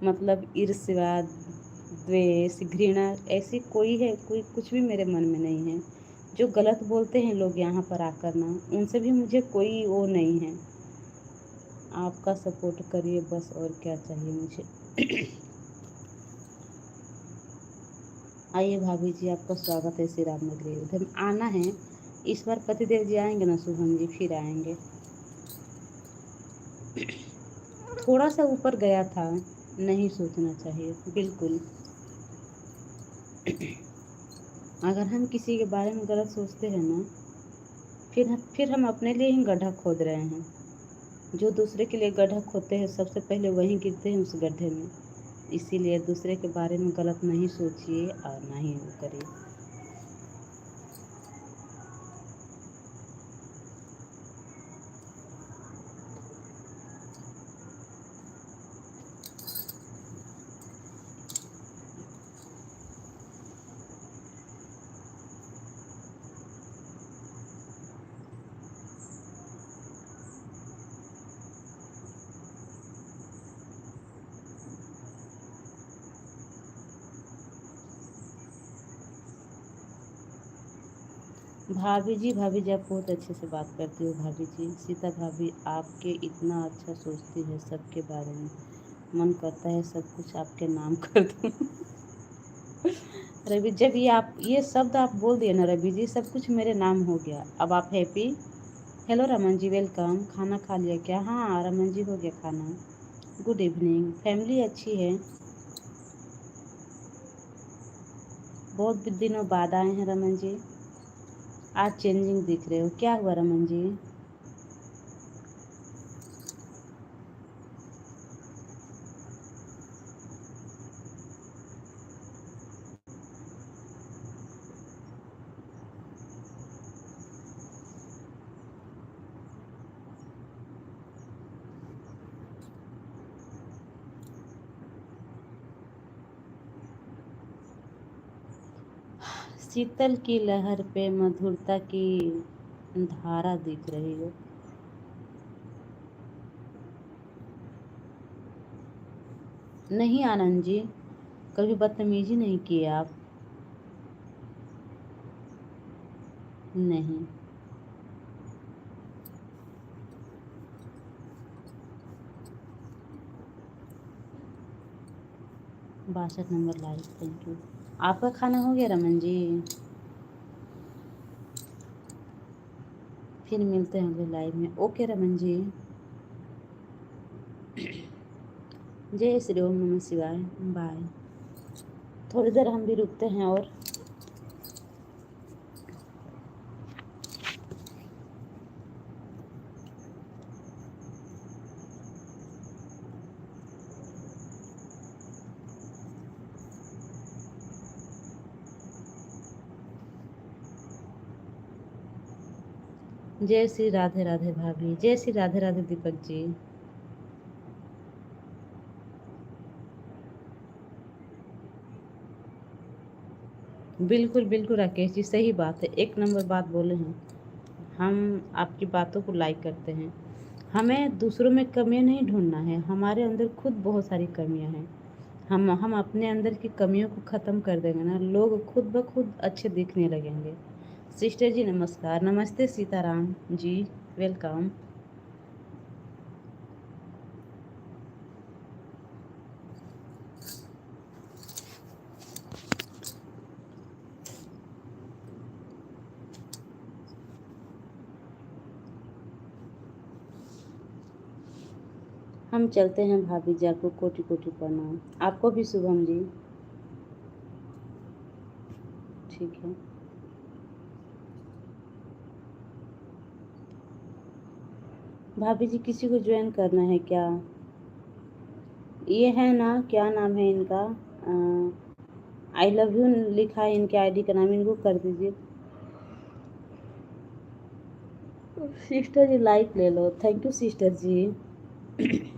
मतलब ईर्ष्या, द्वेष, घृणा ऐसी कोई है, कोई कुछ भी मेरे मन में नहीं है। जो गलत बोलते हैं लोग यहाँ पर आकर ना, उनसे भी मुझे कोई वो नहीं है। आपका सपोर्ट करिए बस, और क्या चाहिए मुझे। आइए भाभी जी, आपका स्वागत है श्री राम नगरी। उधर आना है, इस बार पतिदेव जी आएंगे ना शुभम जी, फिर आएंगे। थोड़ा सा ऊपर गया था, नहीं सोचना चाहिए बिल्कुल। अगर हम किसी के बारे में गलत सोचते हैं ना, फिर हम अपने लिए ही गड्ढा खोद रहे हैं। जो दूसरे के लिए गड्ढा खोदते हैं सबसे पहले वहीं गिरते हैं उस गड्ढे में। इसीलिए दूसरे के बारे में गलत नहीं सोचिए और ना ही वो करिए। भाभी जी आप बहुत अच्छे से बात करती हो भाभी जी। सीता भाभी आपके इतना अच्छा सोचती है सबके बारे में, मन करता है सब कुछ आपके नाम कर दूँ। रवि, जब ये शब्द आप बोल दिए ना रवि जी, सब कुछ मेरे नाम हो गया। अब आप happy. Hello Raman ji, welcome. खाना खा लिया क्या? हाँ रमन जी, हो गया खाना। Good evening. फैमिली अच्छी है? बहुत दिनों बाद आए हैं रमन जी। आज चेंजिंग दिख रहे हो, क्या हुआ रमन जी? शीतल की लहर पे मधुरता की धारा दिख रही है। नहीं आनंद जी, कभी बदतमीजी नहीं की आप। नहीं। 62 नंबर लाइक, थैंक यू। आपका खाना हो गया रमन जी? फिर मिलते हैं अगले लाइव में। ओके रमन जी। जय श्री ओम नमः शिवाय। बाय। थोड़ी देर हम भी रुकते हैं और जय श्री राधे राधे भाभी। जय श्री राधे राधे दीपक जी। बिल्कुल बिल्कुल राकेश जी, सही बात है, एक नंबर बात बोले हैं। हम आपकी बातों को लाइक करते हैं। हमें दूसरों में कमियां नहीं ढूंढना है, हमारे अंदर खुद बहुत सारी कमियां हैं। हम अपने अंदर की कमियों को ख़त्म कर देंगे ना, लोग खुद ब खुद अच्छे दिखने लगेंगे। सिस्टर जी नमस्कार। नमस्ते सीताराम जी, वेलकम। हम चलते हैं भाभी जी, आपको कोटि कोटि प्रणाम। आपको भी शुभम जी। ठीक है भाभी जी, किसी को ज्वाइन करना है क्या? ये है ना, क्या नाम है इनका? आई लव यू लिखा है इनके आईडी का नाम, इनको कर दीजिए। सिस्टर जी लाइक ले लो, थैंक यू सिस्टर जी।